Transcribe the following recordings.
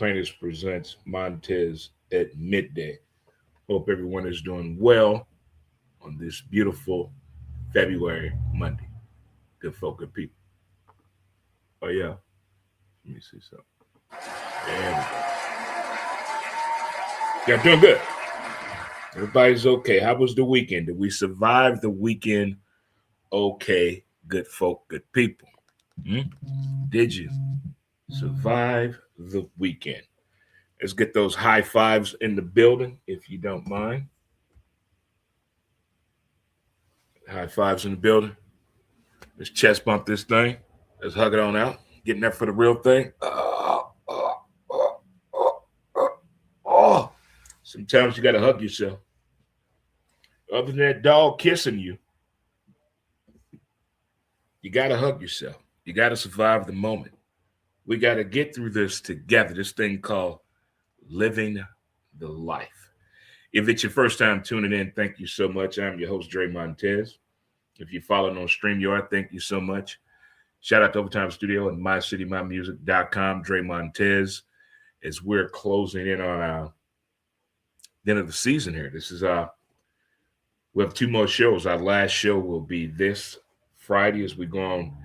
Plaintiffs presents Montez at midday. Hope everyone is doing well on this beautiful February Monday. Good folk, good people. Oh yeah, let me see something. There we go. Yeah, doing good. Everybody's okay. How was the weekend? Did we survive the weekend? Okay, good folk, good people. Hmm? Did you survive the weekend? Let's get those high fives in the building, if you don't mind. High fives in the building. Let's chest bump this thing. Let's hug it on out. Getting that for the real thing. Oh. Sometimes you got to hug yourself. Other than that dog kissing you, you got to hug yourself. You got to survive the moment. We got to get through this together. This thing called living the life. If it's your first time tuning in, thank you so much. I'm your host, Dre Montez. If you're following on StreamYard, thank you so much. Shout out to Overtime Studio and mycitymymusic.com, Dre Montez, as we're closing in on the end of the season here. This is we have two more shows. Our last show will be this Friday as we go on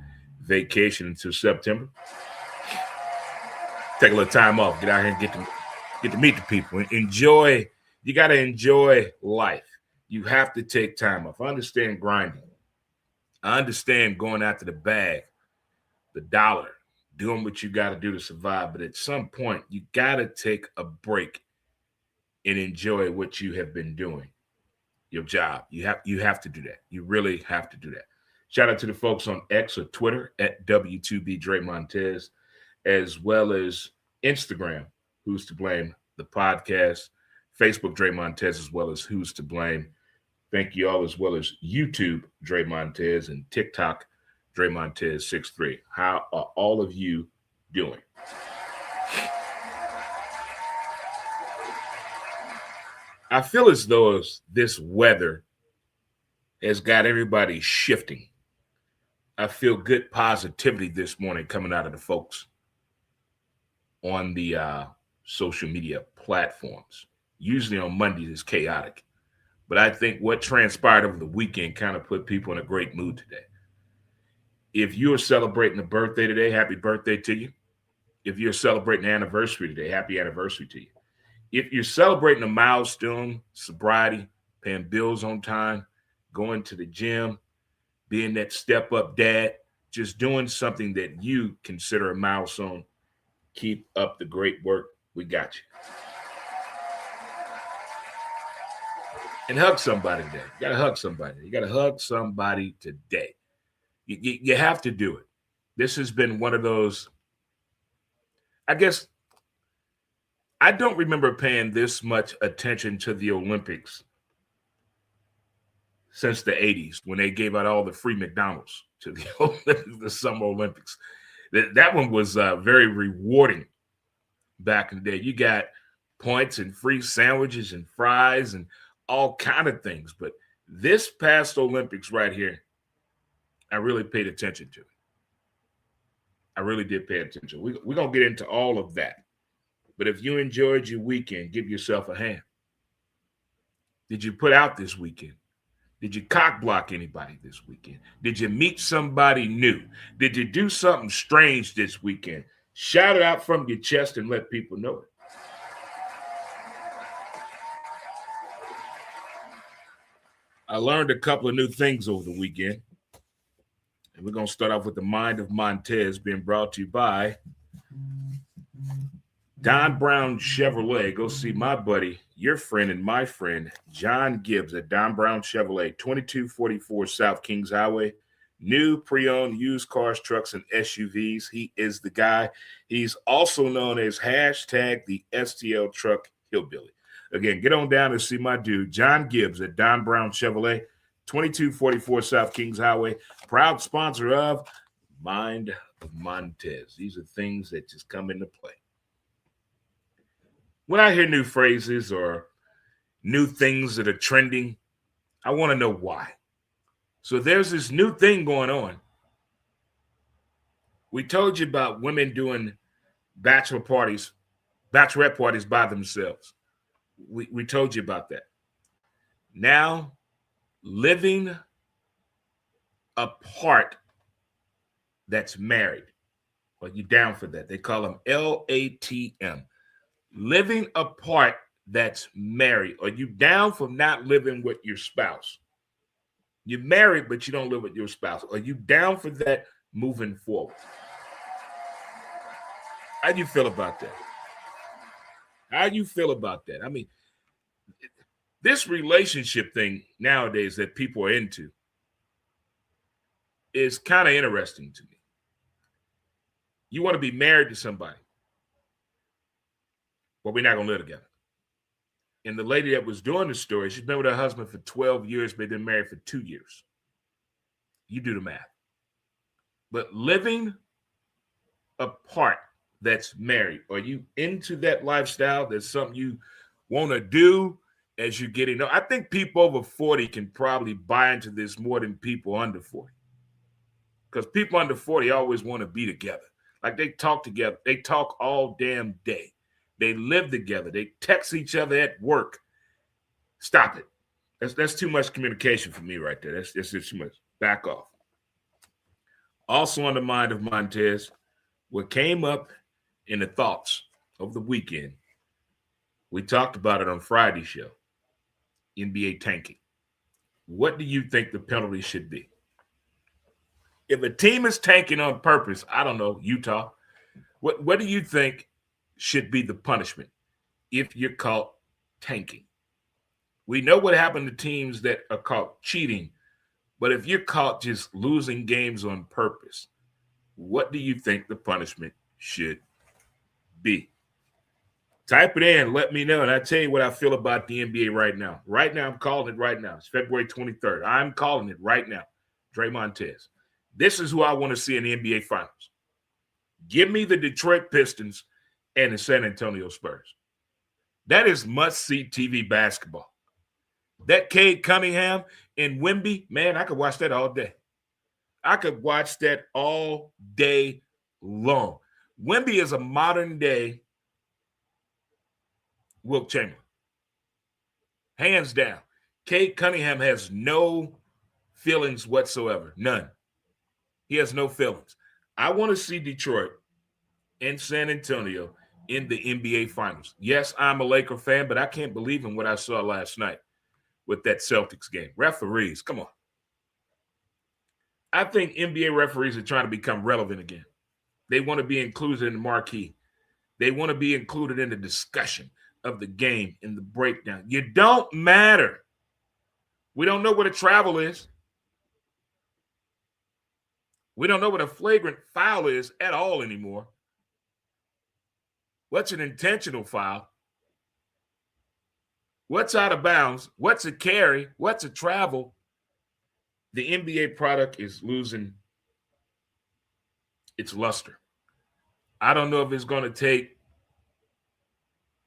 vacation until September. Take a little time off, get out here and get to meet the people. Enjoy. You got to enjoy life. You have to take time off. I understand grinding. I understand going after the bag, the dollar, doing what you got to do to survive. But at some point, you got to take a break and enjoy what you have been doing, your job. You have to do that. You really have to do that. Shout out to the folks on X or Twitter at W2B Dre Montez, as well as Instagram, Who's to Blame, the podcast, Facebook, Dre Montez, as well as Who's to Blame. Thank you all, as well as YouTube, Dre Montez, and TikTok, Dre Montez 63. How are all of you doing? I feel as though this weather has got everybody shifting. I feel good positivity this morning coming out of the folks on the social media platforms. Usually on Mondays it's chaotic. But I think what transpired over the weekend kind of put people in a great mood today. If you're celebrating a birthday today, happy birthday to you. If you're celebrating an anniversary today, happy anniversary to you. If you're celebrating a milestone, sobriety, paying bills on time, going to the gym, being that step-up dad, just doing something that you consider a milestone, keep up the great work. We got you. And hug somebody today. You got to hug somebody. You got to hug somebody today. You have to do it. This has been one of those, I guess, I don't remember paying this much attention to the Olympics since the 80s when they gave out all the free McDonald's to the Summer Olympics. That one was very rewarding back in the day. You got points and free sandwiches and fries and all kind of things. But this past Olympics right here, I really paid attention to it. I really did pay attention. We're going to get into all of that. But if you enjoyed your weekend, give yourself a hand. Did you put out this weekend? Did you cock block anybody this weekend? Did you meet somebody new? Did you do something strange this weekend? Shout it out from your chest and let people know it. I learned a couple of new things over the weekend. And we're going to start off with the Mind of Montez being brought to you by Don Brown Chevrolet. Go see my buddy, your friend and my friend, John Gibbs at Don Brown Chevrolet, 2244 South Kings Highway. New, pre-owned, used cars, trucks, and SUVs. He is the guy. He's also known as hashtag the STL Truck Hillbilly. Again, get on down and see my dude, John Gibbs at Don Brown Chevrolet, 2244 South Kings Highway. Proud sponsor of Mind of Montez. These are things that just come into play. When I hear new phrases or new things that are trending, I want to know why. So there's this new thing going on. We told you about women doing bachelor parties Bachelorette parties by themselves. We told you about that. Now, living apart that's married. Are you down for that? They call them LATM. Living apart that's married. Are you down for not living with your spouse? You're married, but you don't live with your spouse. Are you down for that moving forward? How do you feel about that? How do you feel about that? I mean, this relationship thing nowadays that people are into is kind of interesting to me. You want to be married to somebody, but we're not going to live together. And the lady that was doing the story, she's been with her husband for 12 years, but they've been married for 2 years. You do the math. But living apart that's married, are you into that lifestyle? That's something you want to do as you get in? I think people over 40 can probably buy into this more than people under 40. Because people under 40 always want to be together. Like they talk together. They talk all damn day. They live together. They text each other at work. Stop it. That's too much communication for me right there. That's just too much. Back off. Also on the mind of Montez, what came up in the thoughts of the weekend, we talked about it on Friday's show, NBA tanking. What do you think the penalty should be? If a team is tanking on purpose, I don't know, Utah, what do you think should be the punishment if you're caught tanking? We know what happened to teams that are caught cheating, but if you're caught just losing games on purpose, what do you think the punishment should be? Type it in, let me know, and I'll tell you what I feel about the NBA right now. Right now, I'm calling it right now. It's February 23rd. I'm calling it right now. Dre Montez. This is who I want to see in the NBA Finals. Give me the Detroit Pistons and the San Antonio Spurs. That is must-see TV basketball. That Cade Cunningham and Wemby, man, I could watch that all day. I could watch that all day long. Wemby is a modern-day Wilt Chamberlain. Hands down. Cade Cunningham has no feelings whatsoever. None. He has no feelings. I want to see Detroit and San Antonio in the NBA Finals. Yes, I'm a Laker fan, but I can't believe in what I saw last night with that Celtics game. Referees, come on. I think NBA referees are trying to become relevant again. They want to be included in the marquee. They want to be included in the discussion of the game, in the breakdown. You don't matter. We don't know what a travel is. We don't know what a flagrant foul is at all anymore. What's an intentional foul? What's out of bounds? What's a carry? What's a travel? The NBA product is losing its luster. I don't know if it's going to take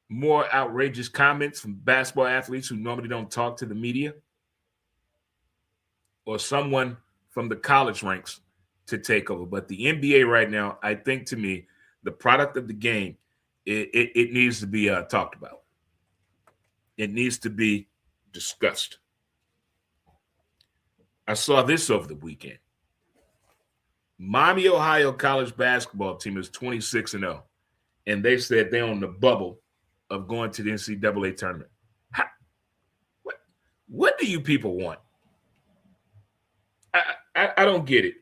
more outrageous comments from basketball athletes who normally don't talk to the media, or someone from the college ranks to take over. But the NBA right now, I think, to me, the product of the game, it needs to be talked about. It needs to be discussed. I saw this over the weekend. Miami, Ohio college basketball team is 26-0, and they said they're on the bubble of going to the NCAA tournament. What do you people want? I don't get it.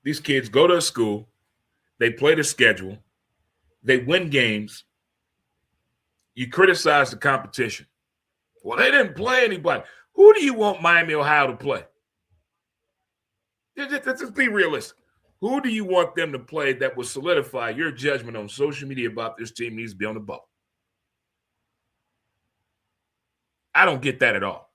These kids go to a school, they play the schedule, they win games. You criticize the competition. Well, they didn't play anybody. Who do you want Miami, Ohio to play? Just be realistic. Who do you want them to play that will solidify your judgment on social media about this team needs to be on the bubble? I don't get that at all.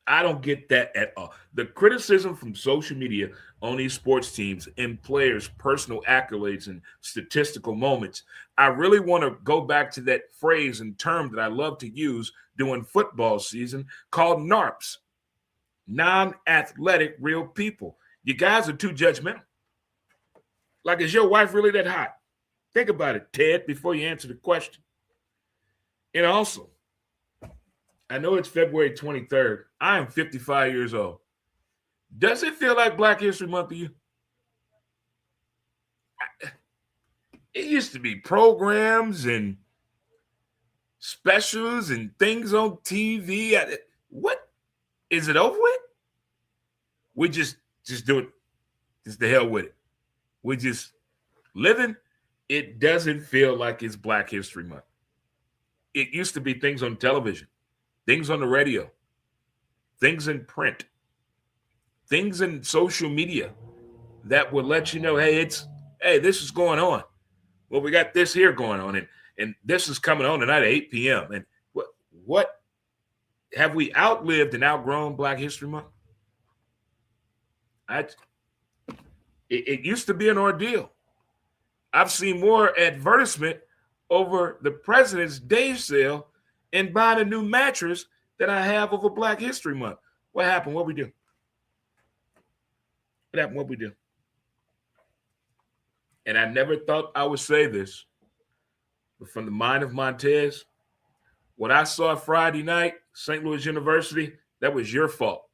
I don't get that at all. The criticism from social media on these sports teams and players' personal accolades and statistical moments, I really want to go back to that phrase and term that I love to use during football season called NARPs, non-athletic real people. You guys are too judgmental. Like, is your wife really that hot? Think about it, Ted, before you answer the question. And also, I know it's February 23rd. I am 55 years old. Does it feel like Black History Month to you? It used to be programs and specials and things on TV. What? Is it over with? We just do it. Just the hell with it. We just living. It doesn't feel like it's Black History Month. It used to be things on television, things on the radio, things in print, things in social media that would let you know, hey, this is going on. Well, we got this here going on, and this is coming on tonight at 8 p.m. And what have we outlived and outgrown Black History Month? It used to be an ordeal. I've seen more advertisement over the President's Day sale and buying a new mattress than I have over Black History Month. What happened? What we do? What happened? What we do? And I never thought I would say this, but from the mind of Montez, what I saw Friday night, St. Louis University, that was your fault.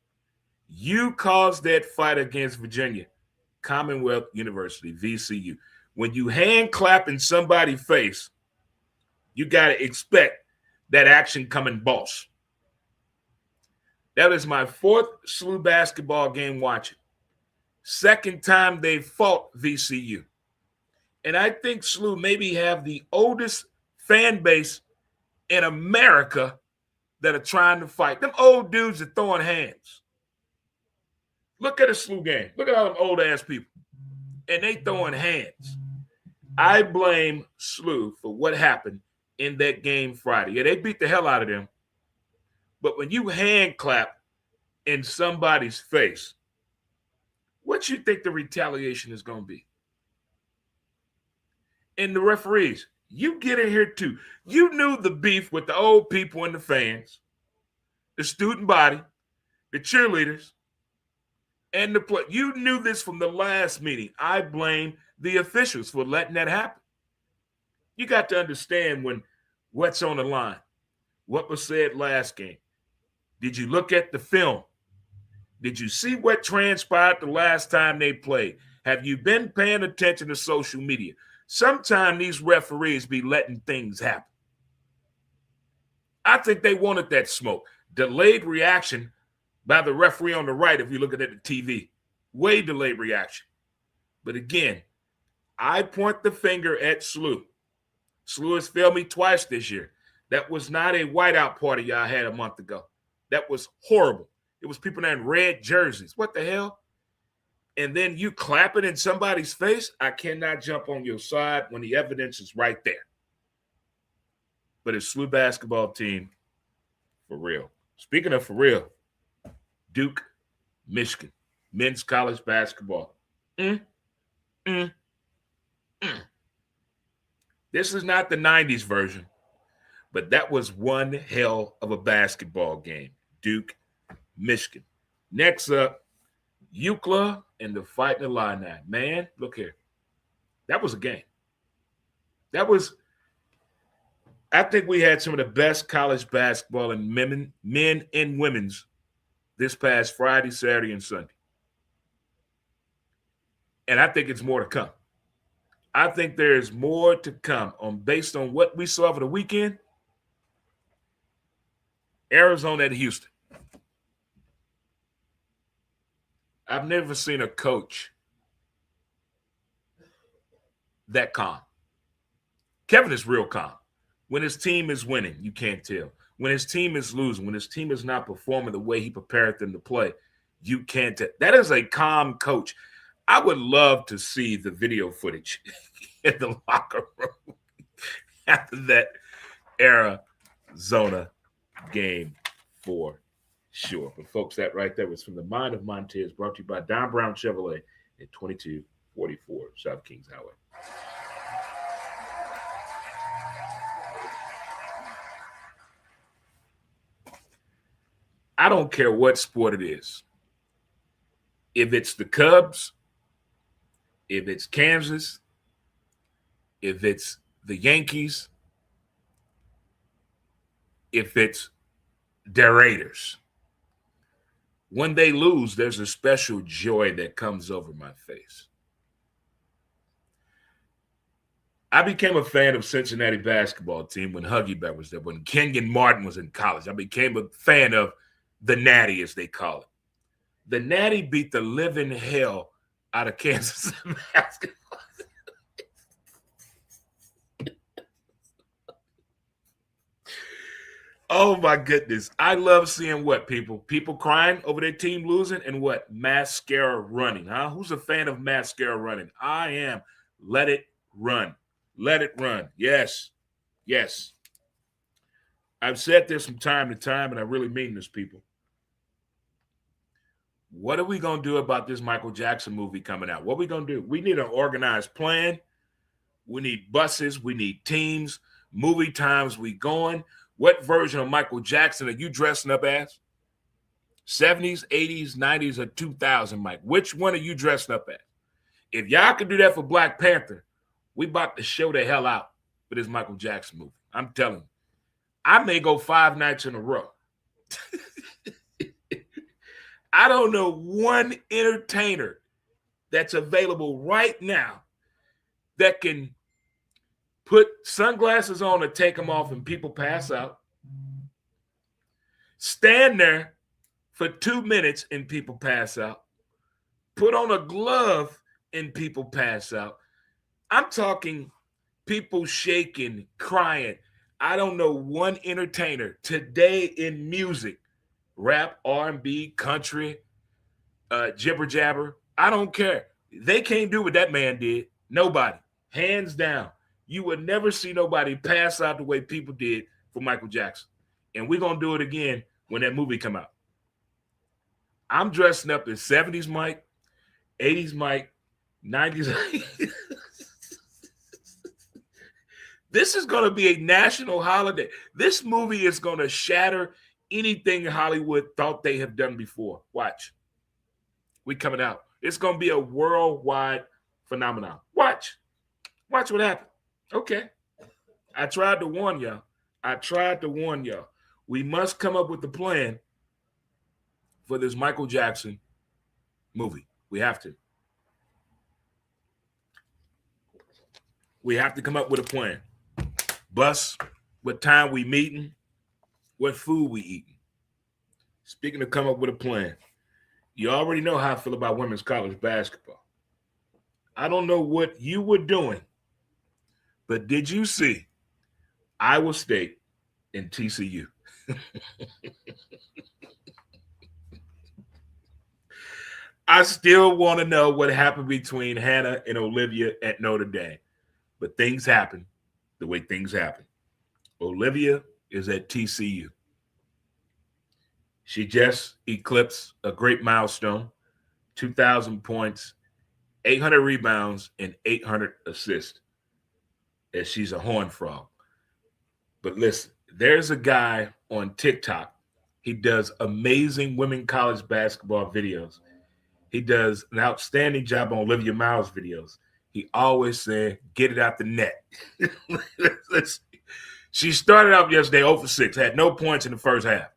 You caused that fight against Virginia, Commonwealth University, VCU. When you hand clap in somebody's face, you got to expect that action coming boss. That is my fourth SLU basketball game watching. Second time they fought VCU. And I think SLU maybe have the oldest fan base in America that are trying to fight. Them old dudes are throwing hands. Look at a SLU game. Look at all them old-ass people. And they throwing hands. I blame SLU for what happened in that game Friday. Yeah, they beat the hell out of them. But when you hand clap in somebody's face, what you think the retaliation is going to be? And the referees, you get in here too. You knew the beef with the old people and the fans, the student body, the cheerleaders, and the play. You knew this from the last meeting. I blame the officials for letting that happen. You got to understand what's on the line, what was said last game. Did you look at the film? Did you see what transpired the last time they played? Have you been paying attention to social media? Sometimes these referees be letting things happen. I think they wanted that smoke. Delayed reaction by the referee on the right, if you're looking at the TV. Way delayed reaction. But again, I point the finger at SLU. SLU has failed me twice this year. That was not a whiteout party y'all had a month ago. That was horrible. It was people in red jerseys. What the hell? And then you clapping in somebody's face? I cannot jump on your side when the evidence is right there. But it's SLU basketball team for real. Speaking of for real, Duke, Michigan, men's college basketball. This is not the 90s version, but that was one hell of a basketball game. Duke, Michigan. Next up, UCLA and the Fighting Illini. Man, look here. That was a game. I think we had some of the best college basketball in men and women's this past Friday, Saturday, and Sunday. And I think it's more to come. I think there is more to come based on what we saw over the weekend. Arizona at Houston. I've never seen a coach that calm. Kevin is real calm. When his team is winning, you can't tell. When his team is losing, when his team is not performing the way he prepared them to play, you can't tell. That is a calm coach. I would love to see the video footage in the locker room after that Arizona game for sure. But folks, that right there was from the mind of Montez, brought to you by Don Brown Chevrolet at 2244 South Kings Highway. I don't care what sport it is. If it's the Cubs, if it's Kansas, if it's the Yankees, if it's the Raiders, when they lose, there's a special joy that comes over my face. I became a fan of Cincinnati basketball team when Huggy Bear was there, when Kenyon Martin was in college. I became a fan of the Natty, as they call it. The Natty beat the living hell out of Kansas basketball. Oh my goodness. I love seeing what people crying over their team losing and what mascara running. Who's a fan of mascara running? I am. Let it run. Let it run. Yes. Yes. I've said this from time to time, and I really mean this, people. What are we going to do about this Michael Jackson movie coming out? What are we going to do? We need an organized plan. We need buses. We need teams. Movie times we going. What version of Michael Jackson are you dressing up as? 70s, 80s, 90s, or 2000, Mike? Which one are you dressing up as? If y'all can do that for Black Panther, we about to show the hell out for this Michael Jackson movie. I'm telling you. I may go 5 nights in a row. I don't know one entertainer that's available right now that can put sunglasses on or take them off and people pass out. Stand there for 2 minutes and people pass out. Put on a glove and people pass out. I'm talking people shaking, crying. I don't know one entertainer today in music, rap, R&B, country, jibber jabber. I don't care. They can't do what that man did. Nobody. Hands down. You would never see nobody pass out the way people did for Michael Jackson. And we're going to do it again when that movie come out. I'm dressing up as 70s Mike, 80s Mike, 90s. This is going to be a national holiday. This movie is going to shatter anything Hollywood thought they have done before. Watch. We coming out. It's going to be a worldwide phenomenon. Watch. Watch what happens. Okay. I tried to warn y'all. We must come up with a plan for this Michael Jackson movie. We have to. We have to come up with a plan. Bus, what time we meeting, what food we eating. Speaking of come up with a plan, you already know how I feel about women's college basketball. I don't know what you were doing, but did you see Iowa State and TCU? I still want to know what happened between Hannah and Olivia at Notre Dame, but things happen the way things happen. Olivia is at TCU. She just eclipsed a great milestone, 2,000 points, 800 rebounds, and 800 assists, as she's a horned frog. But listen, there's a guy on TikTok. He does amazing women college basketball videos. He does an outstanding job on Olivia Miles videos. He always said, get it out the net. She started out yesterday 0 for 6, had no points in the first half.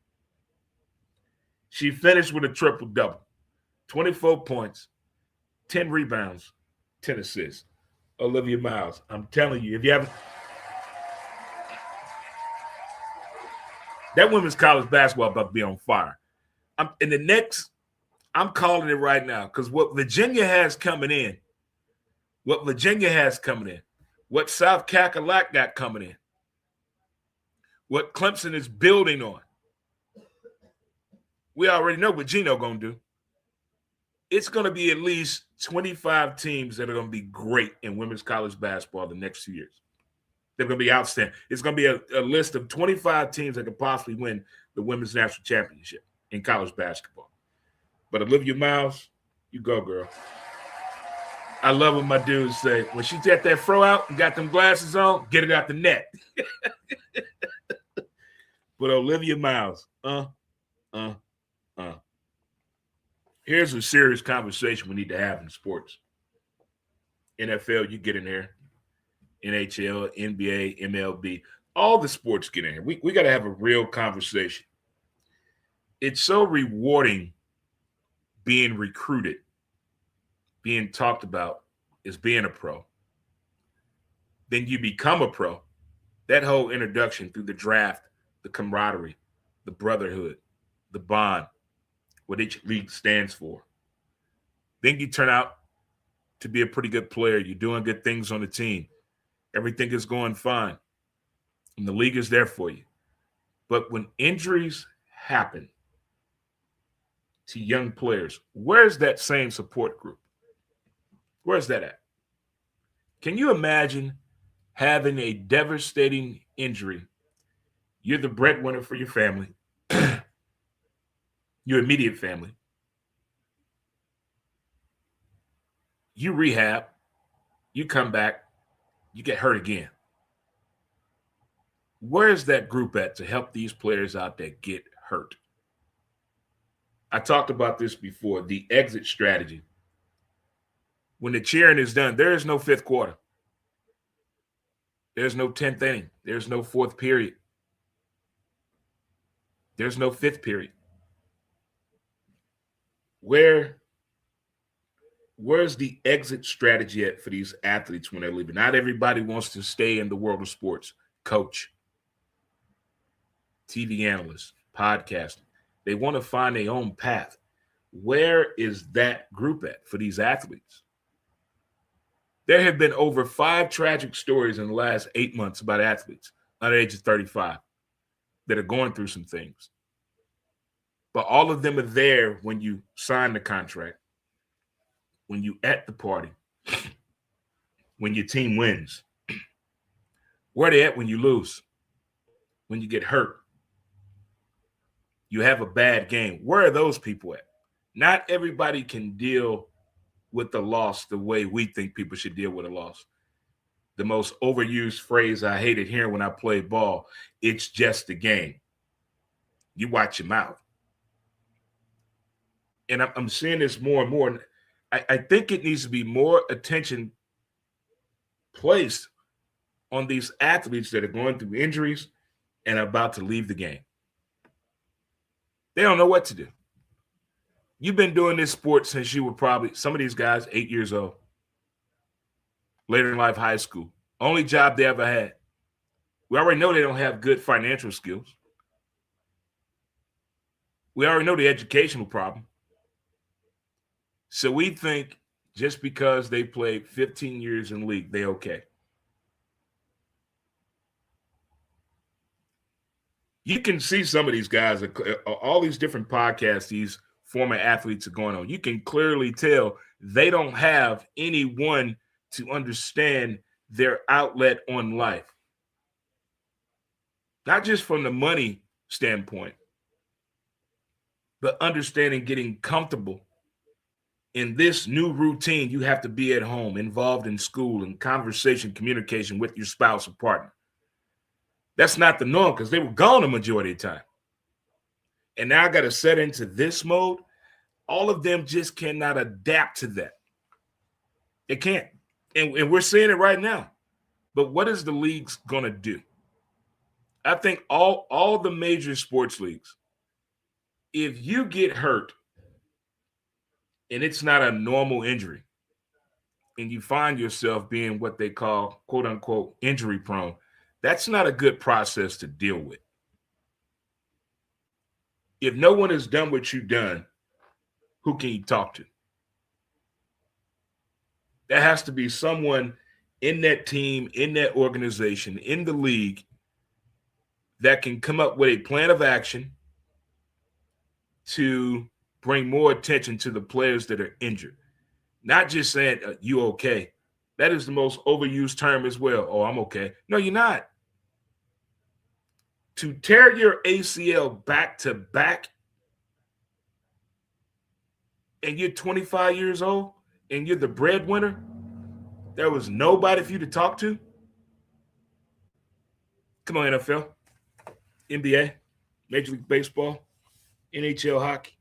She finished with a triple-double, 24 points, 10 rebounds, 10 assists. Olivia Miles, I'm telling you, if you haven't – that women's college basketball about to be on fire. I'm calling it right now because what Virginia has coming in, what South Carolina got coming in, what Clemson is building on, we already know what Gino going to do. It's going to be at least 25 teams that are going to be great in women's college basketball the next 2 years. They're going to be outstanding. It's going to be a list of 25 teams that could possibly win the women's national championship in college basketball. But Olivia Miles, you go, girl. I love what my dudes say. When she's at that throw out and got them glasses on, get it out the net. But Olivia Miles, here's a serious conversation we need to have in sports. NFL, you get in there. NHL, NBA, MLB, all the sports get in here. We got to have a real conversation. It's so rewarding being recruited, being talked about as being a pro. Then you become a pro. That whole introduction through the draft, the camaraderie, the brotherhood, the bond, what each league stands for. Then you turn out to be a pretty good player. You're doing good things on the team. Everything is going fine. And the league is there for you. But when injuries happen to young players, where's that same support group? Where's that at? Can you imagine having a devastating injury? You're the breadwinner for your family, your immediate family. You rehab, you come back, you get hurt again. Where's that group at to help these players out that get hurt? I talked about this before, the exit strategy. When the cheering is done, there is no fifth quarter. There's no 10th inning. There's no fourth period. There's no fifth period. Where's the exit strategy at for these athletes when they're leaving? Not everybody wants to stay in the world of sports. Coach, TV analyst, podcasting. They want to find their own path. Where is that group at for these athletes? There have been over 5 tragic stories in the last 8 months about athletes under the age of 35 that are going through some things. But all of them are there when you sign the contract, when you at the party, when your team wins. Where are they at when you lose? When you get hurt? You have a bad game. Where are those people at? Not everybody can deal with the loss the way we think people should deal with a loss. The most overused phrase I hated hearing when I played ball, it's just a game. You watch your mouth. And I'm seeing this more and more. I think it needs to be more attention placed on these athletes that are going through injuries and about to leave the game. They don't know what to do. You've been doing this sport since you were probably, some of these guys, 8 years old. Later in life, high school. Only job they ever had. We already know they don't have good financial skills. We already know the educational problem. So we think just because they played 15 years in the league, they okay. You can see some of these guys, all these different podcasts, these former athletes are going on. You can clearly tell they don't have anyone to understand their outlet on life. Not just from the money standpoint, but understanding getting comfortable in this new routine. You have to be at home, involved in school and conversation, communication with your spouse or partner. That's not the norm because they were gone the majority of the time. And now I got to set into this mode. All of them just cannot adapt to that. They can't. And we're seeing it right now. But what is the leagues going to do? I think all the major sports leagues, if you get hurt and it's not a normal injury and you find yourself being what they call, quote unquote, injury prone, that's not a good process to deal with. If no one has done what you've done, who can you talk to? There has to be someone in that team, in that organization, in the league that can come up with a plan of action to bring more attention to the players that are injured. Not just saying, you okay. That is the most overused term as well. Oh, I'm okay. No, you're not. To tear your ACL back to back and you're 25 years old and you're the breadwinner, there was nobody for you to talk to. Come on, NFL, NBA, Major League Baseball, NHL hockey.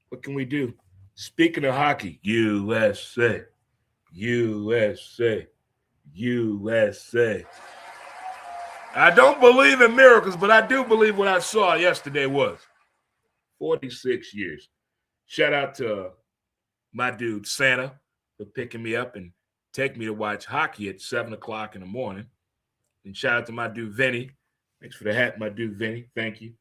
What can we do? Speaking of hockey, USA, USA, USA. I don't believe in miracles, but I do believe what I saw yesterday was 46 years. Shout out to my dude Santa for picking me up and taking me to watch hockey at 7 o'clock in the morning. And shout out to my dude Vinny. Thanks for the hat, my dude Vinny. Thank you.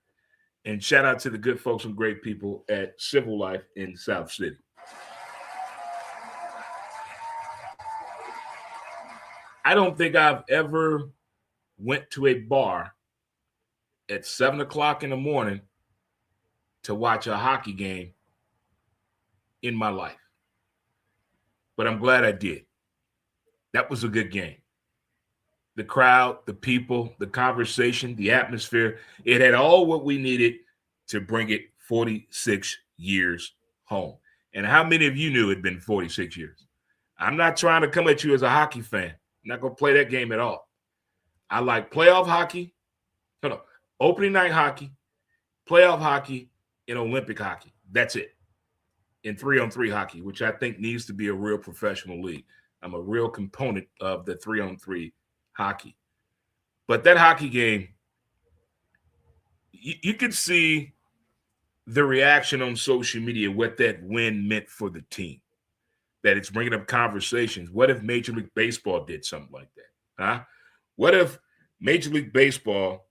And shout out to the good folks and great people at Civil Life in South City. I don't think I've ever went to a bar at 7 o'clock in the morning to watch a hockey game in my life. But I'm glad I did. That was a good game. The crowd, the people, the conversation, the atmosphere, it had all what we needed to bring it 46 years home. And how many of you knew it had been 46 years? I'm not trying to come at you as a hockey fan. I'm not going to play that game at all. I like playoff hockey, opening night hockey, playoff hockey, and Olympic hockey. That's it. And 3-on-3 hockey, which I think needs to be a real professional league. I'm a real component of the 3-on-3 hockey. But that hockey game, you could see the reaction on social media, what that win meant for the team, that it's bringing up conversations. What if Major League Baseball did something like that? Huh? What if Major League Baseball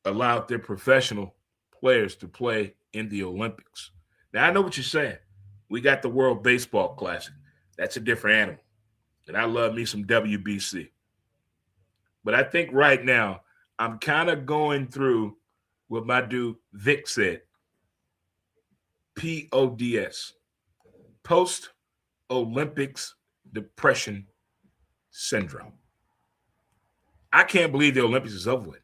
allowed their professional players to play in the Olympics? Now, I know what you're saying. We got the World Baseball Classic. That's a different animal. And I love me some WBC. But I think right now I'm kind of going through what my dude Vic said. PODS. Post-Olympics Depression Syndrome. I can't believe the Olympics is over with.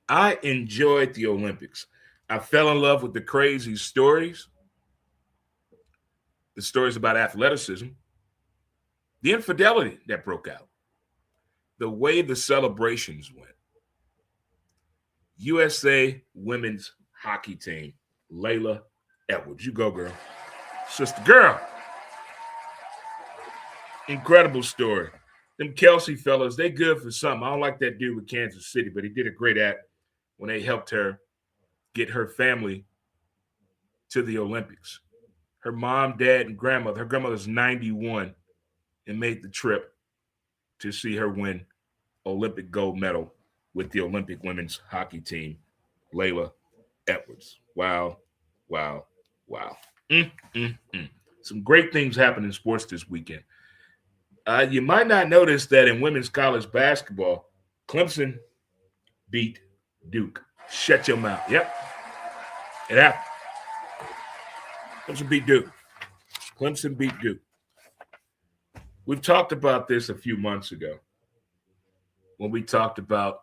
I enjoyed the Olympics. I fell in love with the crazy stories. The stories about athleticism. The infidelity that broke out. The way the celebrations went. USA women's hockey team, Layla Edwards. You go, girl. Sister girl. Incredible story. Them Kelsey fellas, they good for something. I don't like that dude with Kansas City, but he did a great act when they helped her get her family to the Olympics. Her mom, dad, and grandmother. Her grandmother's 91 and made the trip to see her win Olympic gold medal with the Olympic women's hockey team, Layla Edwards. Wow, wow, wow. Some great things happened in sports this weekend. You might not notice that in women's college basketball, Clemson beat Duke. Shut your mouth. Yep. It happened. Clemson beat Duke. Clemson beat Duke. We've talked about this a few months ago when we talked about,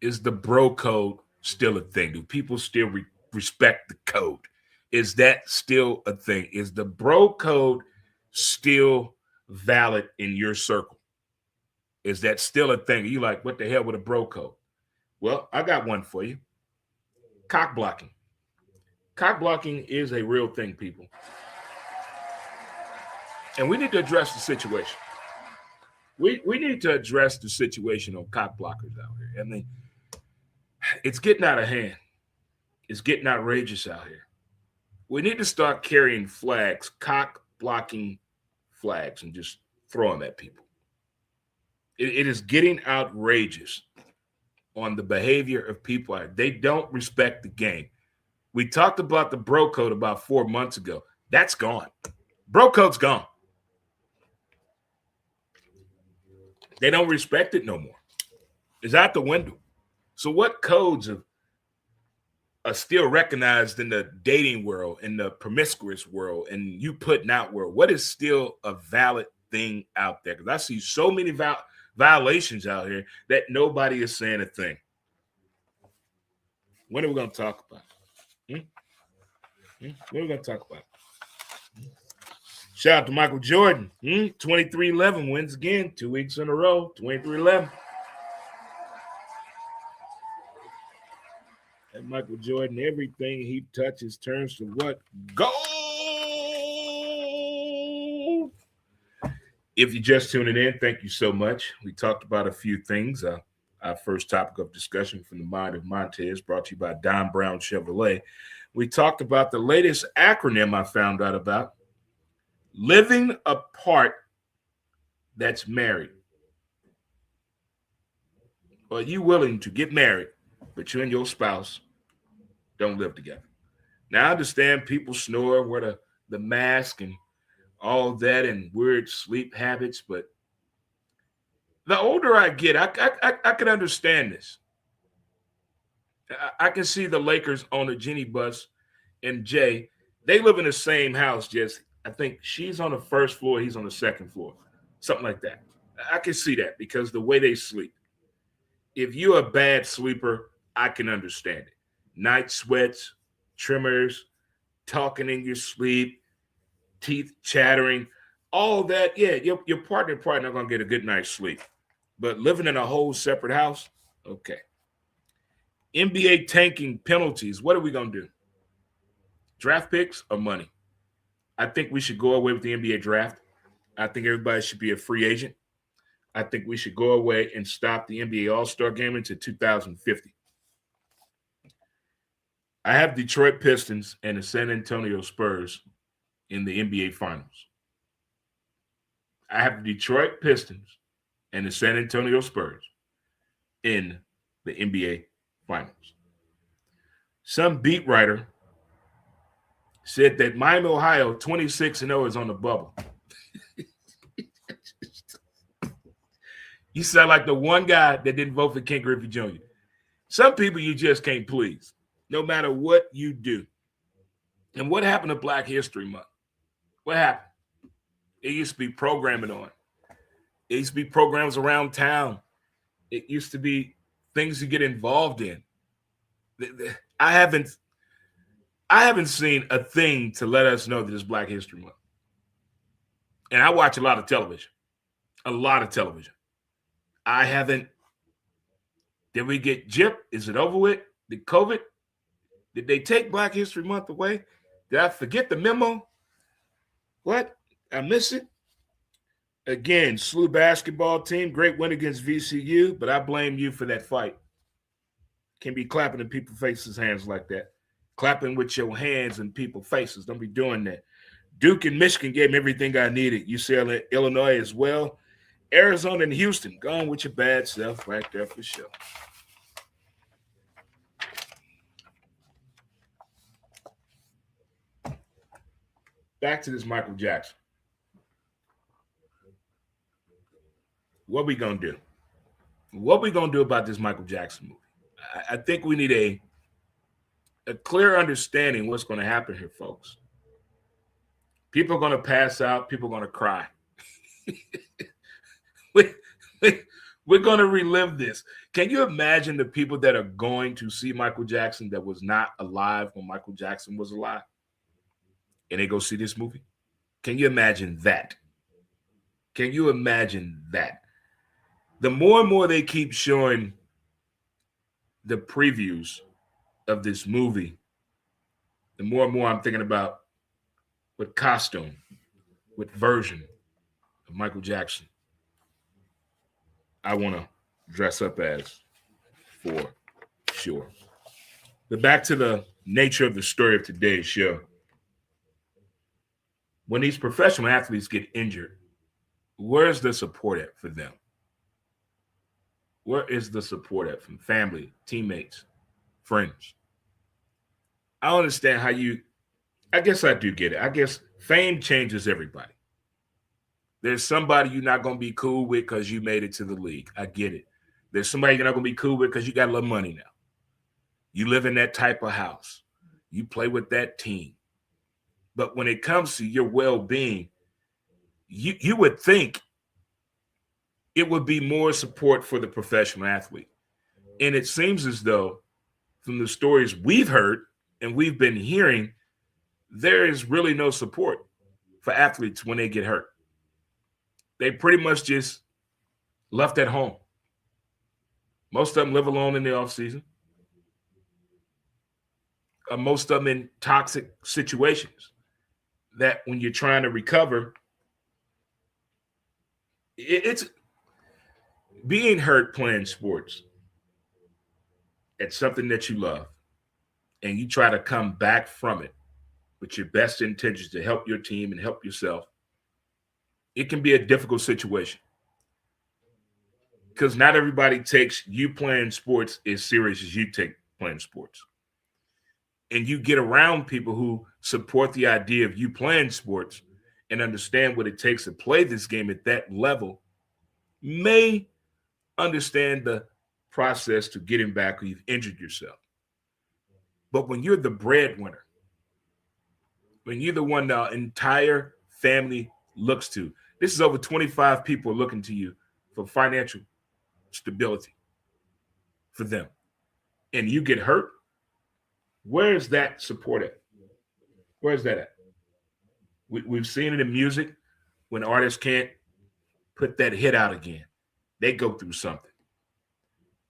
is the bro code still a thing? Do people still respect the code? Is that still a thing? Is the bro code still valid in your circle? Is that still a thing? You like, what the hell with a bro code? Well, I got one for you. Cock blocking. Cock blocking is a real thing, people. And we need to address the situation. We need to address the situation on cock blockers out here. I mean, it's getting out of hand. It's getting outrageous out here. We need to start carrying flags, cock blocking flags, and just throw them at people. It is getting outrageous on the behavior of people. They don't respect the game. We talked about the bro code about 4 months ago. That's gone. Bro code's gone. They don't respect it no more. It's out the window. So what codes are still recognized in the dating world, in the promiscuous world, and you putting out world? What is still a valid thing out there? Because I see so many violations out here that nobody is saying a thing. What are we going to talk about? What are we going to talk about? Shout out to Michael Jordan. 23-11 wins again, 2 weeks in a row. 23-11. And Michael Jordan, everything he touches turns to what? Gold! If you're just tuning in, thank you so much. We talked about a few things. Our first topic of discussion from the mind of Montez, brought to you by Don Brown Chevrolet. We talked about the latest acronym I found out about, living apart that's married. Are you willing to get married, but you and your spouse don't live together? Now, I understand people snore, wear the mask and all that and weird sleep habits, but the older I get, I can understand this. I can see the Lakers on the Jenny bus and Jay. They live in the same house, just I think she's on the first floor, he's on the second floor, something like that. I can see that because the way they sleep. If you're a bad sleeper, I can understand it. Night sweats, tremors, talking in your sleep, teeth chattering, all that. Yeah, your partner probably not gonna get a good night's sleep. But living in a whole separate house, okay. NBA tanking penalties. What are we gonna do? Draft picks or money? I think we should go away with the NBA draft. I think everybody should be a free agent. I think we should go away and stop the NBA All-Star Game into 2050. I have Detroit Pistons and the San Antonio Spurs in the NBA Finals. I have the Detroit Pistons and the San Antonio Spurs in the NBA Finals. Some beat writer said that Miami, Ohio, 26-0 is on the bubble. You sound like the one guy that didn't vote for Ken Griffey Jr. Some people you just can't please, no matter what you do. And what happened to Black History Month? What happened? It used to be programming on. It used to be programs around town. It used to be things to get involved in. I haven't seen a thing to let us know that it's Black History Month. And I watch a lot of television. A lot of television. I haven't. Did we get gypped? Is it over with? Did COVID? Did they take Black History Month away? Did I forget the memo? What? I miss it? Again, SLU basketball team, great win against VCU, but I blame you for that fight. Can't be clapping in people's faces' hands like that. Clapping with your hands in people's faces. Don't be doing that. Duke and Michigan gave me everything I needed. UCLA, Illinois as well. Arizona and Houston, gone with your bad self right there for sure. Back to this Michael Jackson. What we gonna do? What we gonna do about this Michael Jackson movie? I think we need a clear understanding what's going to happen here, folks. People are going to pass out. People are going to cry. We're going to relive this. Can you imagine the people that are going to see Michael Jackson that was not alive when Michael Jackson was alive? And they go see this movie? Can you imagine that? Can you imagine that? The more and more they keep showing the previews of this movie, the more and more I'm thinking about what costume, what version of Michael Jackson I want to dress up as for sure. But back to the nature of the story of today's show. When these professional athletes get injured, where's the support at for them? Where is the support at from family, teammates, friends? I don't understand how I guess I do get it. I guess fame changes everybody. There's somebody you're not going to be cool with because you made it to the league. I get it. There's somebody you're not going to be cool with because you got a little money now. You live in that type of house. You play with that team. But when it comes to your well-being, you would think it would be more support for the professional athlete. And it seems as though from the stories we've heard and we've been hearing, there is really no support for athletes when they get hurt. They pretty much just left at home. Most of them live alone in the offseason. Most of them in toxic situations that when you're trying to recover, It's being hurt playing sports. It's something that you love, and you try to come back from it with your best intentions to help your team and help yourself. It can be a difficult situation because not everybody takes you playing sports as serious as you take playing sports. And you get around people who support the idea of you playing sports and understand what it takes to play this game at that level, may understand the process to getting back when you've injured yourself. But when you're the breadwinner, when you're the one the entire family looks to, this is over 25 people looking to you for financial stability for them, and you get hurt, where's that support at? Where's that at? We've seen it in music when artists can't put that hit out again. They go through something.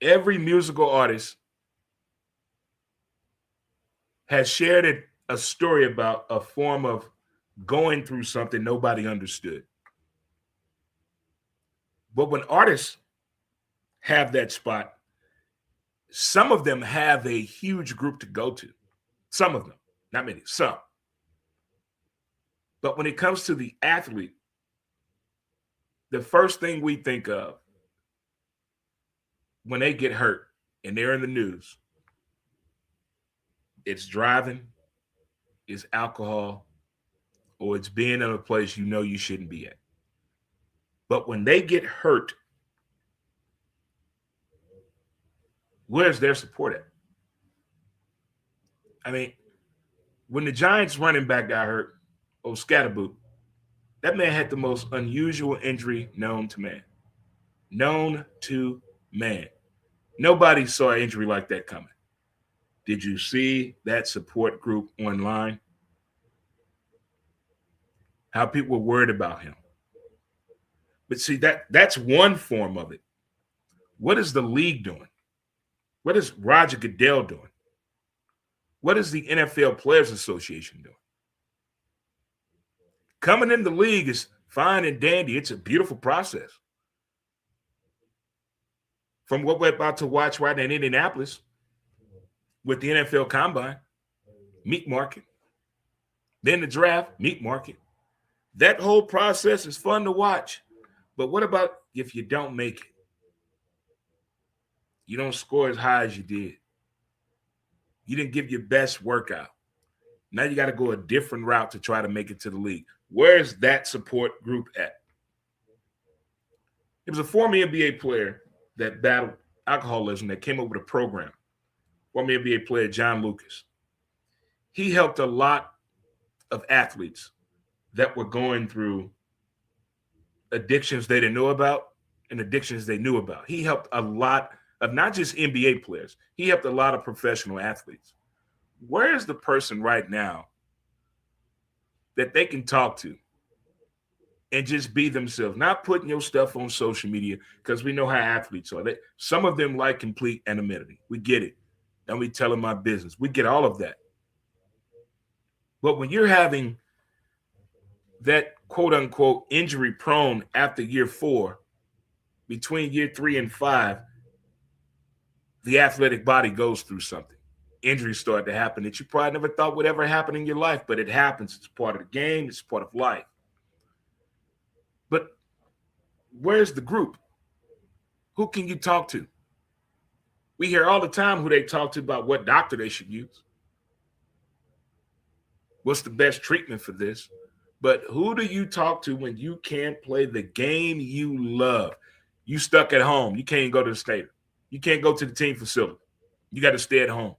Every musical artist has shared a story about a form of going through something nobody understood. But when artists have that spot, some of them have a huge group to go to. Some of them, not many, some. But when it comes to the athlete, the first thing we think of when they get hurt and they're in the news, it's driving, it's alcohol, or it's being in a place you know you shouldn't be at. But when they get hurt, where's their support at? I mean, when the Giants running back got hurt, Scatterboot, that man had the most unusual injury known to man. Known to man. Nobody saw an injury like that coming. Did you see that support group online? How people were worried about him. But see, that's one form of it. What is the league doing? What is Roger Goodell doing? What is the NFL Players Association doing? Coming in the league is fine and dandy. It's a beautiful process. From what we're about to watch right now in Indianapolis with the NFL Combine, meat market, then the draft, meat market. That whole process is fun to watch. But what about if you don't make it? You don't score as high as you did. You didn't give your best workout. Now you got to go a different route to try to make it to the league. Where's that support group at? It was a former NBA player that battled alcoholism that came up with a program. Former NBA player John Lucas. He helped a lot of athletes that were going through addictions they didn't know about and addictions they knew about. He helped a lot of not just NBA players. He helped a lot of professional athletes. Where is the person right now that they can talk to and just be themselves, not putting your stuff on social media, because we know how athletes are. Some of them like complete anonymity. We get it. And we tell them my business. We get all of that. But when you're having that quote unquote injury prone after year 4, between year 3 and 5, the athletic body goes through something. Injuries start to happen that you probably never thought would ever happen in your life, but it happens. It's part of the game. It's part of life. But where's the group? Who can you talk to? We hear all the time who they talk to about what doctor they should use. What's the best treatment for this? But who do you talk to when you can't play the game you love? You stuck at home. You can't go to the stadium. You can't go to the team facility. You got to stay at home.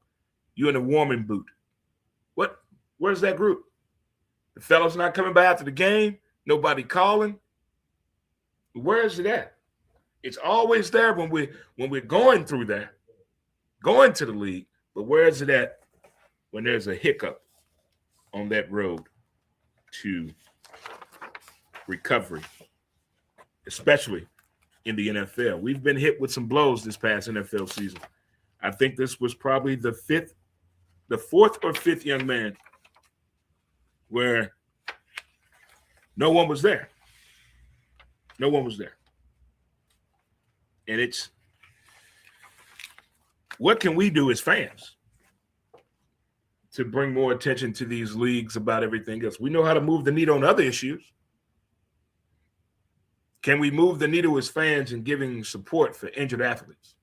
You're in a warming boot. What? Where's that group? The fellas not coming by after the game? Nobody calling? Where is it at? It's always there when we're going through there, going to the league. But where is it at when there's a hiccup on that road to recovery, especially in the NFL? We've been hit with some blows this past NFL season. I think this was probably the 4th or 5th young man where no one was there. No one was there. And it's what can we do as fans to bring more attention to these leagues about everything else? We know how to move the needle on other issues. Can we move the needle as fans in giving support for injured athletes?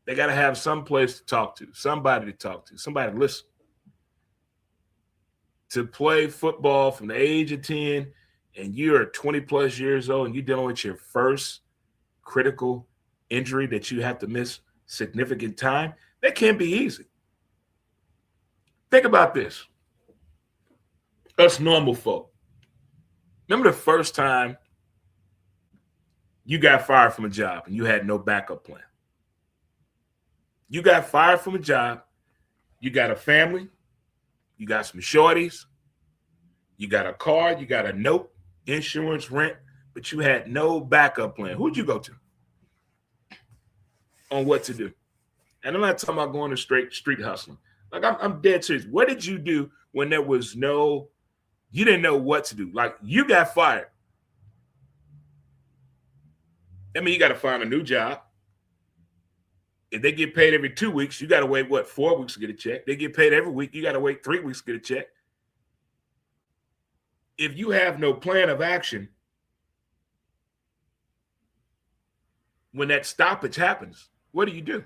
They got to have some place to talk to, somebody to talk to, somebody to listen. To play football from the age of 10 and you're 20 plus years old and you're dealing with your first critical injury that you have to miss significant time, that can't be easy. Think about this. Us normal folk. Remember the first time you got fired from a job and you had no backup plan? You got fired from a job, you got a family, you got some shorties, you got a car, you got a note, insurance, rent, but you had no backup plan. Who'd you go to on what to do? And I'm not talking about going to street hustling. Like I'm dead serious. What did you do when there was you didn't know what to do? Like you got fired. I mean, you got to find a new job. If they get paid every 2 weeks, you got to wait, 4 weeks to get a check. They get paid every week. You got to wait 3 weeks to get a check. If you have no plan of action, when that stoppage happens, what do?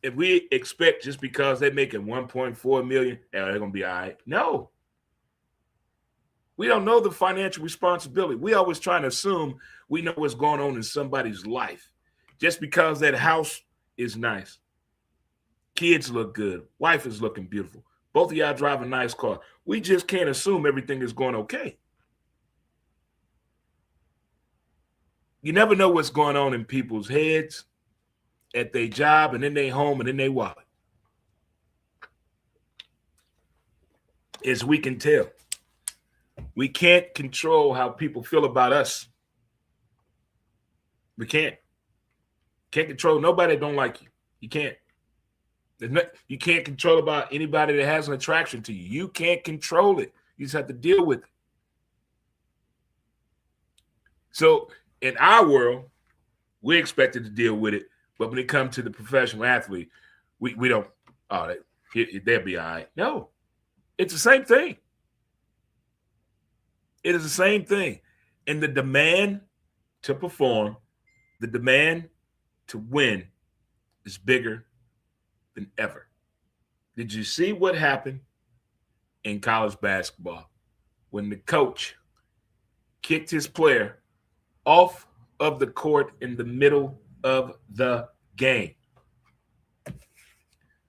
If we expect just because they're making $1.4 million, they're going to be all right. No. We don't know the financial responsibility. We always trying to assume we know what's going on in somebody's life. Just because that house is nice, kids look good, wife is looking beautiful, both of y'all drive a nice car. We just can't assume everything is going okay. You never know what's going on in people's heads, at their job, and in their home, and in their wallet. As we can tell, we can't control how people feel about us. We can't. Can't control nobody that don't like you. You can't. You can't control about anybody that has an attraction to you. You can't control it. You just have to deal with it. So in our world, we're expected to deal with it. But when it comes to the professional athlete, we don't, they'll be all right. No, it's the same thing. It is the same thing. And the demand to perform, the demand to win is bigger than ever. Did you see what happened in college basketball when the coach kicked his player off of the court in the middle of the game?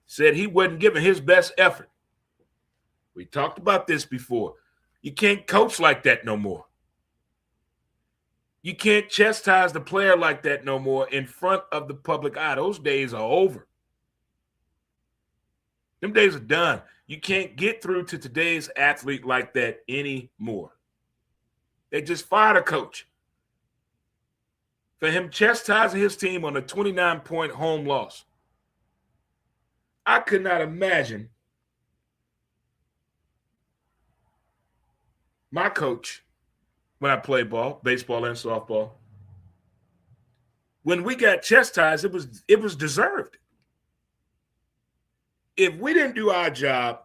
Said he wasn't giving his best effort. We talked about this before. You can't coach like that no more. You can't chastise the player like that no more in front of the public eye. Those days are over. Them days are done. You can't get through to today's athlete like that anymore. They just fired a coach for him chastising his team on a 29-point home loss. I could not imagine my coach when I played ball, baseball and softball. When we got chastised, it was deserved. If we didn't do our job,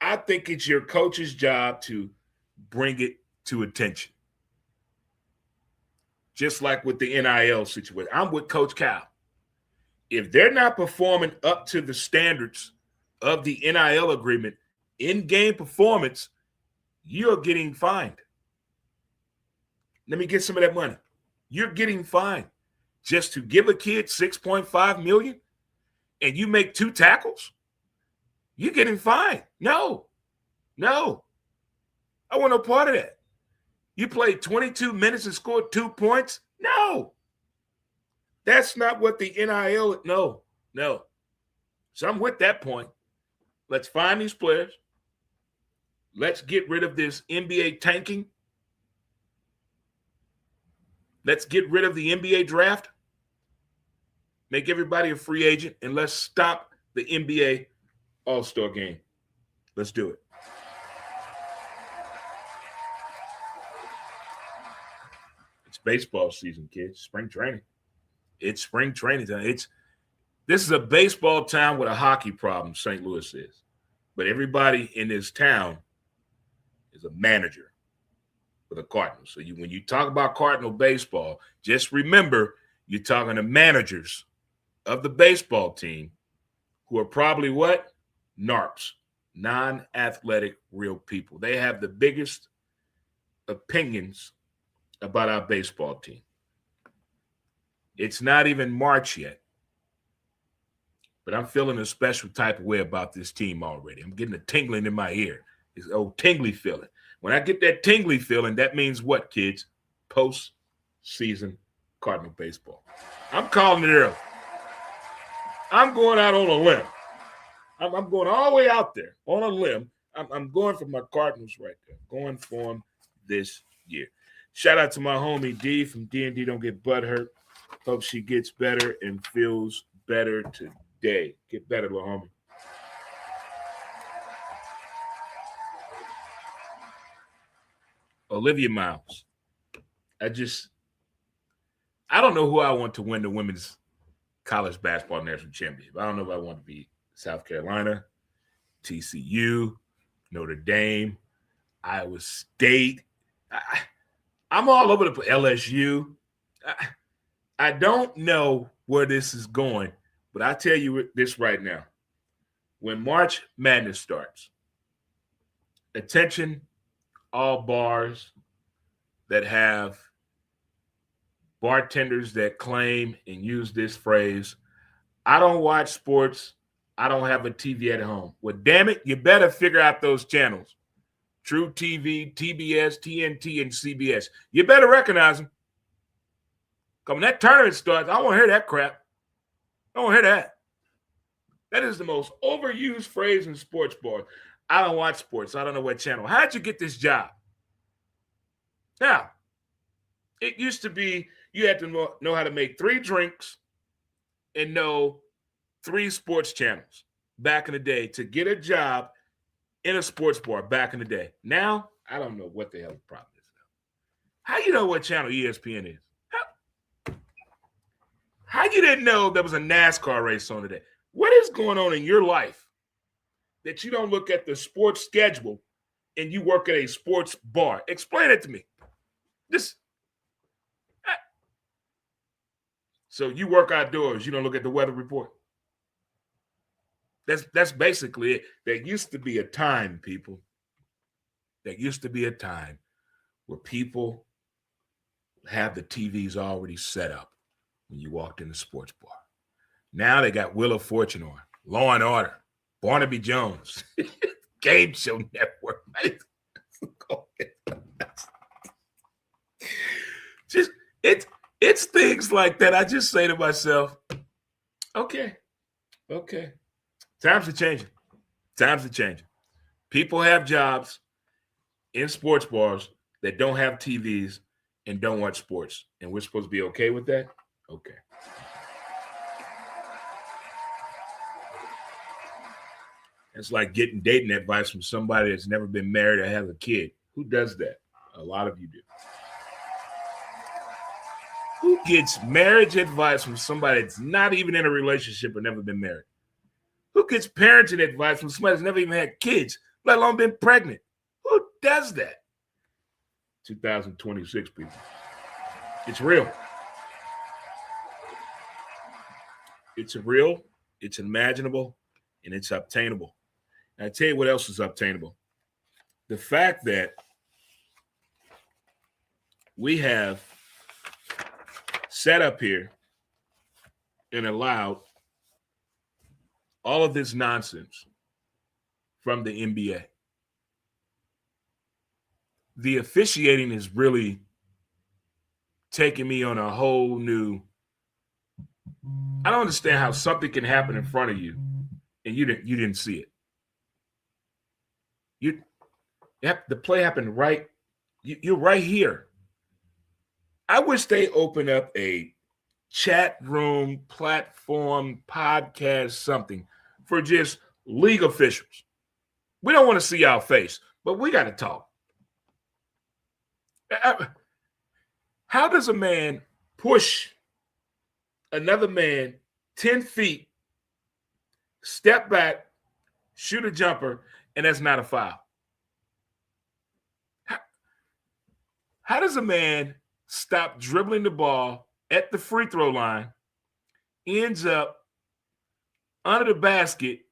I think it's your coach's job to bring it to attention. Just like with the NIL situation. I'm with Coach Cal. If they're not performing up to the standards of the NIL agreement, in-game performance, you're getting fined. Let me get some of that money. You're getting fined just to give a kid $6.5 million and you make 2 tackles. You're getting fined. No. I want no part of that. You played 22 minutes and scored 2 points? No. That's not what the NIL, no. So I'm with that point. Let's find these players. Let's get rid of this NBA tanking. Let's get rid of the NBA draft. Make everybody a free agent, and let's stop the NBA All-Star game. Let's do it. It's baseball season, kids. Spring training. It's spring training time. This is a baseball town with a hockey problem, St. Louis is. But everybody in this town is a manager for the Cardinals. So when you talk about Cardinal baseball, just remember you're talking to managers of the baseball team who are probably what? NARPs, non-athletic real people. They have the biggest opinions about our baseball team. It's not even March yet, but I'm feeling a special type of way about this team already. I'm getting a tingling in my ear. It's an old tingly feeling. When I get that tingly feeling, that means what, kids? Post-season Cardinal baseball. I'm calling it early. I'm going out on a limb. I'm going all the way out there on a limb. I'm going for my Cardinals right there. Going for them this year. Shout out to my homie D from D&D Don't Get Butthurt. Hope she gets better and feels better today. Get better, little homie. Olivia Miles. I don't know who I want to win the women's college basketball national championship. I don't know if I want to be South Carolina, TCU, Notre Dame, Iowa State. I'm all over the place. LSU. I don't know where this is going, but I tell you this right now. When March Madness starts, attention, all bars that have bartenders that claim and use this phrase, I don't watch sports. I don't have a TV at home. Well, damn it, you better figure out those channels. True TV, TBS, TNT, and CBS. You better recognize them. Because when that tournament starts, I won't hear that crap. I won't hear that. That is the most overused phrase in sports bars. I don't watch sports. I don't know what channel. How'd you get this job? Now, it used to be you had to know how to make 3 drinks and know 3 sports channels back in the day to get a job in a sports bar back in the day. Now, I don't know what the hell the problem is. How you know what channel ESPN is? How you didn't know there was a NASCAR race on today? What is going on in your life that you don't look at the sports schedule and you work at a sports bar? Explain it to me. So you work outdoors, you don't look at the weather report. That's basically it. There used to be a time, people. There used to be a time where people have the TVs already set up when you walked in the sports bar. Now they got Wheel of Fortune on, Law and Order, Barnaby Jones, Game Show Network. It's things like that. I just say to myself, okay. Times are changing. People have jobs in sports bars that don't have TVs and don't watch sports. And we're supposed to be okay with that? Okay. It's like getting dating advice from somebody that's never been married or has a kid. Who does that? A lot of you do. Who gets marriage advice from somebody that's not even in a relationship or never been married? Who gets parenting advice from somebody that's never even had kids, let alone been pregnant? Who does that? 2026, people. It's real. It's real, it's imaginable, and it's obtainable. And I tell you what else is obtainable. The fact that we have sat up here and allowed all of this nonsense from the NBA. The officiating is really taking me on a whole new. I don't understand how something can happen in front of you and you didn't see it. The play happened right. You're right here. I wish they open up a chat room, platform, podcast, something for just league officials. We don't want to see our face, but we got to talk. How does a man push another man 10 feet, step back, shoot a jumper, and that's not a foul? How does a man stop dribbling the ball at the free throw line, ends up under the basket,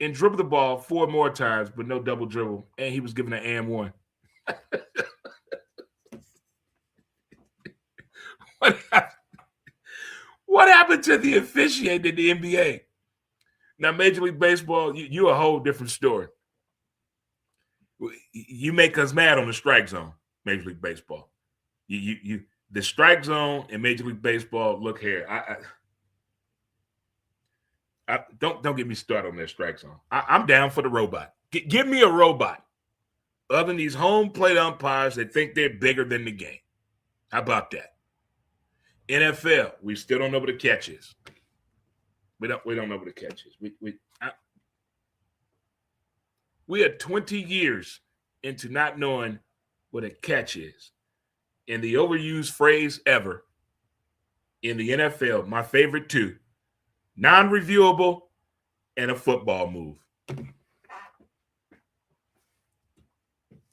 and dribble the ball 4 more times, but no double dribble, and he was given an and one? What happened to the officiating in the NBA? Now, Major League Baseball, you're a whole different story. You make us mad on the strike zone, Major League Baseball. The strike zone in Major League Baseball. Look here, don't get me started on that strike zone. I'm down for the robot. Give me a robot. Other than these home plate umpires that think they're bigger than the game. How about that? NFL, we still don't know what the catch is. We don't know what the catch is. We are 20 years into not knowing what a catch is. And the overused phrase ever in the NFL, my favorite two, non-reviewable and a football move.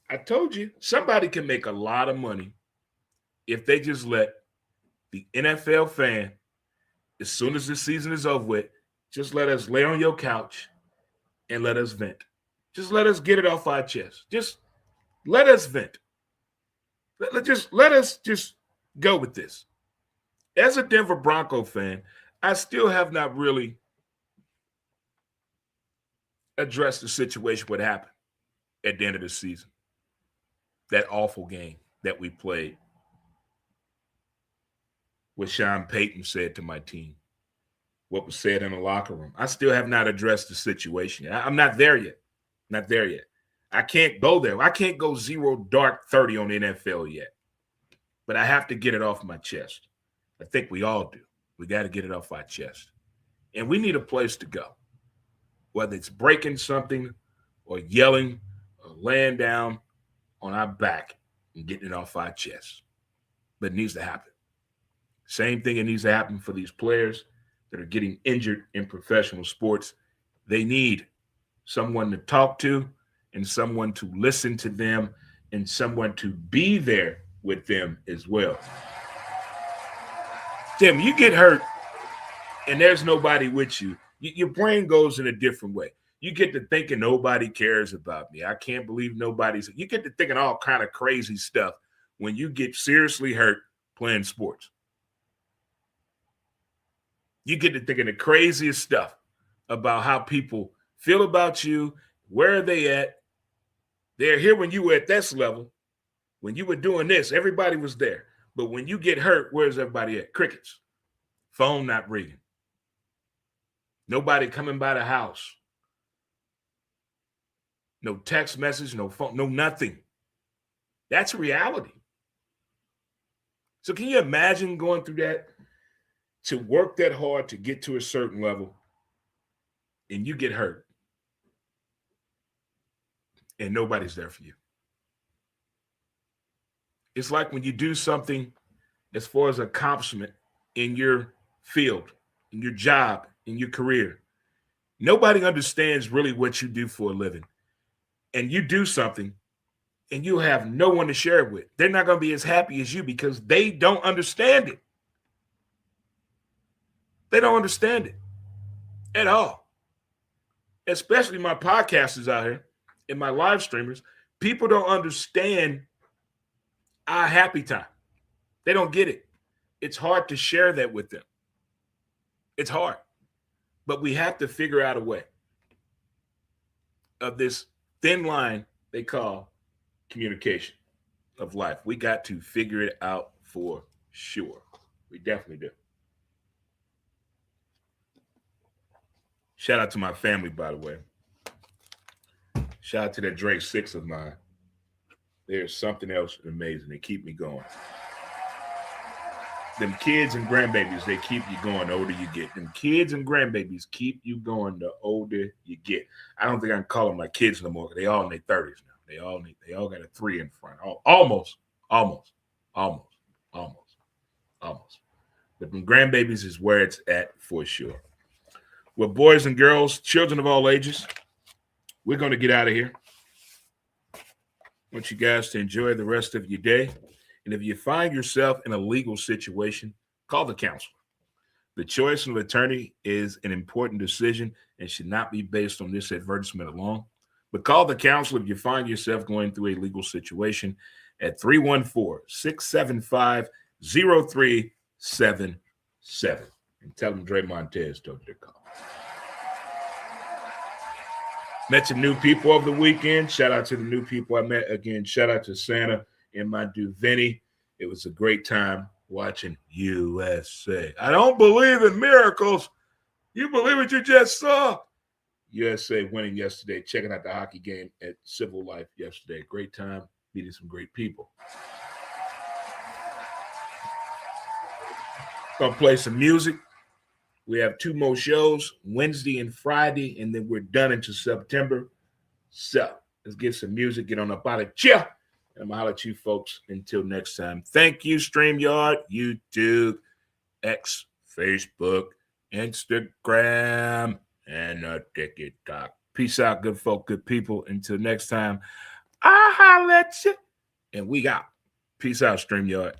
I told you, somebody can make a lot of money if they just let the NFL fan, as soon as the season is over with, just let us lay on your couch and let us vent. Just let us get it off our chest. Just let us vent. Let us just go with this. As a Denver Bronco fan, I still have not really addressed the situation, what happened at the end of the season. That awful game that we played. What Sean Payton said to my team. What was said in the locker room. I still have not addressed the situation. I'm not there yet. Not there yet. I can't go there. I can't go 0 dark 30 on the NFL yet. But I have to get it off my chest. I think we all do. We got to get it off our chest. And we need a place to go. Whether it's breaking something or yelling or laying down on our back and getting it off our chest. But it needs to happen. Same thing it needs to happen for these players that are getting injured in professional sports. They need someone to talk to and someone to listen to them and someone to be there with them as well. Tim, you get hurt and there's nobody with you. Your brain goes in a different way. You get to thinking nobody cares about me. I can't believe nobody's. You get to thinking all kind of crazy stuff when you get seriously hurt playing sports. You get to thinking the craziest stuff about how people feel about you, where are they at? They're here when you were at this level. When you were doing this, everybody was there. But when you get hurt, where's everybody at? Crickets. Phone not ringing. Nobody coming by the house. No text message, no phone, no nothing. That's reality. So can you imagine going through that? To work that hard to get to a certain level and you get hurt and nobody's there for you. It's like when you do something as far as accomplishment in your field, in your job, in your career. Nobody understands really what you do for a living. And you do something and you have no one to share it with. They're not going to be as happy as you because they don't understand it. They don't understand it at all. Especially my podcasters out here and my live streamers. People don't understand our happy time. They don't get it. It's hard to share that with them. It's hard. But we have to figure out a way of this thin line they call communication of life. We got to figure it out for sure. We definitely do. Shout out to my family, by the way. Shout out to that Drake 6 of mine. There's something else amazing. They keep me going. Them kids and grandbabies, they keep you going the older you get. Them kids and grandbabies keep you going the older you get. I don't think I can call them my kids no more. They all in their 30s now. They all got a 3 in front. Almost. Almost. But them grandbabies is where it's at for sure. Well, boys and girls, children of all ages, we're going to get out of here. I want you guys to enjoy the rest of your day. And if you find yourself in a legal situation, call the counselor. The choice of an attorney is an important decision and should not be based on this advertisement alone. But call the counselor if you find yourself going through a legal situation at 314-675-0377. And tell them Dre Montez told you to call. Met some new people over the weekend. Shout out to the new people I met again. Shout out to Santa and my dude Vinny. It was a great time watching USA. I don't believe in miracles. You believe what you just saw? USA winning yesterday. Checking out the hockey game at Civil Life yesterday. Great time meeting some great people. Gonna play some music. We have 2 more shows, Wednesday and Friday, and then we're done into September. So let's get some music, get on up out of here. And I'm gonna holler at you folks until next time. Thank you, StreamYard, YouTube, X, Facebook, Instagram, and TikTok. Peace out, good folk, good people. Until next time, I'll holler at you. And we out. Peace out, StreamYard.